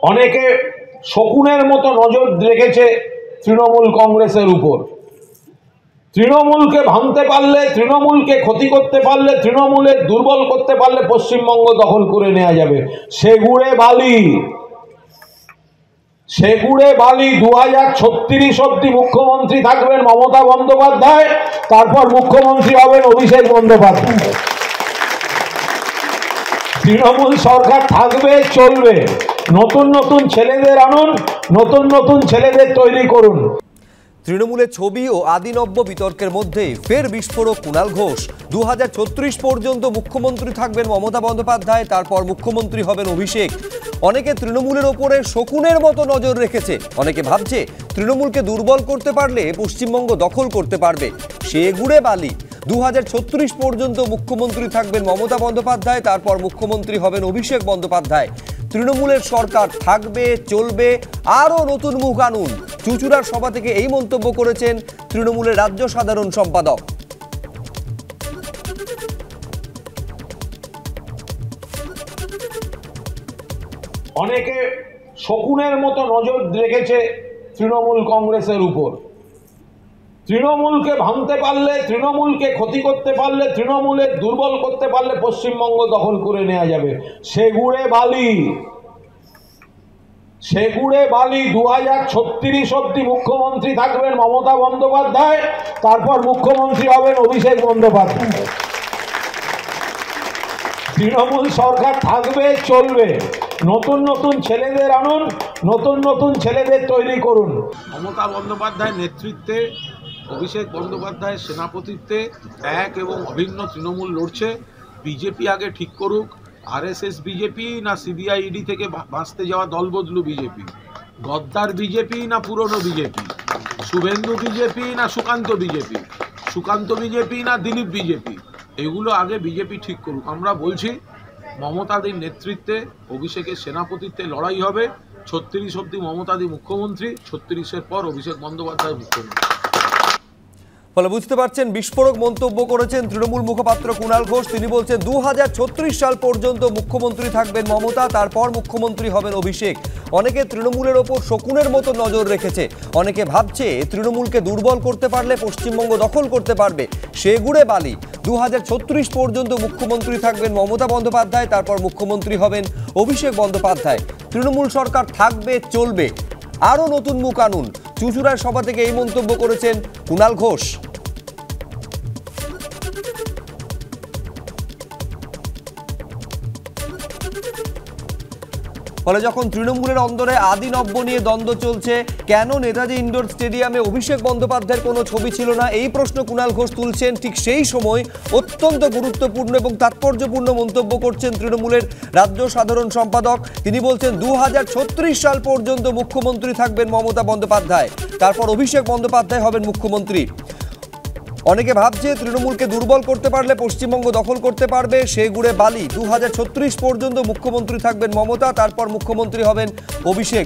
অনেকে শকুনের মতো নজর রেখেছে তৃণমূল কংগ্রেসের উপর। তৃণমূলকে ভাঙতে পারলে, তৃণমূলকে ক্ষতি করতে পারলে, তৃণমূলের দুর্বল করতে পারলে পশ্চিমবঙ্গ দখল করে নেওয়া যাবে। সেগুড়ে বালি 2036 অব্দি মুখ্যমন্ত্রী থাকবেন মমতা বন্দ্যোপাধ্যায়, তারপর মুখ্যমন্ত্রী হবেন অভিষেক বন্দ্যোপাধ্যায়। তৃণমূল সরকার থাকবে, চলবে। নতুন নতুন ছেলেদের আনুন, নতুন নতুন ছেলেদের তৈরি করুন। তৃণমূলের ছবি ও আদিনব্য বিতর্কের মধ্যে ফের বিস্ফোরক কুণাল ঘোষ। 2036 পর্যন্ত মুখ্যমন্ত্রী থাকবেন মমতা বন্দ্যোপাধ্যায়, তারপর মুখ্যমন্ত্রী হবেন অভিষেক। অনেকে তৃণমূলের ওপরে শকুনের মতো নজর রেখেছে। অনেকে ভাবছে তৃণমূলকে দুর্বল করতে পারলে পশ্চিমবঙ্গ দখল করতে পারবে। সেগুড়ে বালি 2036 পর্যন্ত মুখ্যমন্ত্রী থাকবেন মমতা বন্দ্যোপাধ্যায়, তারপর মুখ্যমন্ত্রী হবেন অভিষেক বন্দ্যোপাধ্যায়। তৃণমূলের সরকার থাকবে, চলবে, আরও নতুন মুখ আনুন। চুঁচুড়ার সভা থেকে এই মন্তব্য করেছেন তৃণমূলের রাজ্য সাধারণ সম্পাদক। অনেকে শকুনের মতো নজর রেখেছে তৃণমূল কংগ্রেসের উপর। তৃণমূলকে ভাঙতে পারলে, তৃণমূলকে ক্ষতি করতে পারলে, তৃণমূলের দুর্বল করতে পারলে পশ্চিমবঙ্গ দখল করে নেওয়া যাবে। সেগুড়ে বালি 2036 অব্দি মুখ্যমন্ত্রী থাকবেন মমতা বন্দ্যোপাধ্যায়, তারপর মুখ্যমন্ত্রী হবেন অভিষেক বন্দ্যোপাধ্যায়। তৃণমূল সরকার থাকবে, চলবে। নতুন নতুন ছেলেদের আনুন, নতুন নতুন ছেলেদের তৈরি করুন। মমতা বন্দ্যোপাধ্যায়ের নেতৃত্বে, অভিষেক বন্দ্যোপাধ্যায়ের সেনাপতিত্বে এক এবং অভিন্ন তৃণমূল লড়ছে। বিজেপি আগে ঠিক করুক, আরএসএস বিজেপি না সিবিআই ইডি থেকে বাঁচতে যাওয়া দলবদলু বিজেপি, গদ্দার বিজেপি না পুরনো বিজেপি, শুভেন্দু বিজেপি না সুকান্ত বিজেপি, সুকান্ত বিজেপি না দিলীপ বিজেপি, এগুলো আগে বিজেপি ঠিক করুক। আমরা বলছি মমতাদির নেতৃত্বে, অভিষেকের সেনাপতিত্বে লড়াই হবে। 36 অব্দি মমতাদি মুখ্যমন্ত্রী, 36-এর পর অভিষেক বন্দ্যোপাধ্যায় মুখ্যমন্ত্রী। ফলে বুঝতে পারছেন, বিস্ফোরক মন্তব্য করেছেন তৃণমূল মুখপাত্র কুণাল ঘোষ। তিনি বলছেন 2036 সাল পর্যন্ত মুখ্যমন্ত্রী থাকবেন মমতা, তারপর মুখ্যমন্ত্রী হবেন অভিষেক। অনেকে তৃণমূলের ওপর শকুনের মতো নজর রেখেছে। অনেকে ভাবছে তৃণমূলকে দুর্বল করতে পারলে পশ্চিমবঙ্গ দখল করতে পারবে। সেগুড়ে বালি 2036 পর্যন্ত মুখ্যমন্ত্রী থাকবেন মমতা বন্দ্যোপাধ্যায়, তারপর মুখ্যমন্ত্রী হবেন অভিষেক বন্দ্যোপাধ্যায়। তৃণমূল সরকার থাকবে, চলবে, আরও নতুন মুখ আনুন। চুঁচুড়ার সভা থেকে এই মন্তব্য করেছেন কুণাল ঘোষ। ফলে যখন তৃণমূলের অন্দরে আদিনব্য নিয়ে দ্বন্দ্ব চলছে, কেন নেতাজি ইন্ডোর স্টেডিয়ামে অভিষেক বন্দ্যোপাধ্যায়ের কোনো ছবি ছিল না, এই প্রশ্ন কুণাল ঘোষ তুলছেন। ঠিক সেই সময় অত্যন্ত গুরুত্বপূর্ণ এবং তাৎপর্যপূর্ণ মন্তব্য করছেন তৃণমূলের রাজ্য সাধারণ সম্পাদক। তিনি বলছেন 2036 সাল পর্যন্ত মুখ্যমন্ত্রী থাকবেন মমতা বন্দ্যোপাধ্যায়, তারপর অভিষেক বন্দ্যোপাধ্যায় হবেন মুখ্যমন্ত্রী। অনেকে ভাবছে তৃণমূলকে দুর্বল করতে পারলে পশ্চিমবঙ্গ দখল করতে পারবে। সেগুড়ে বালি 2036 পর্যন্ত মুখ্যমন্ত্রী থাকবেন মমতা, তারপর মুখ্যমন্ত্রী হবেন অভিষেক।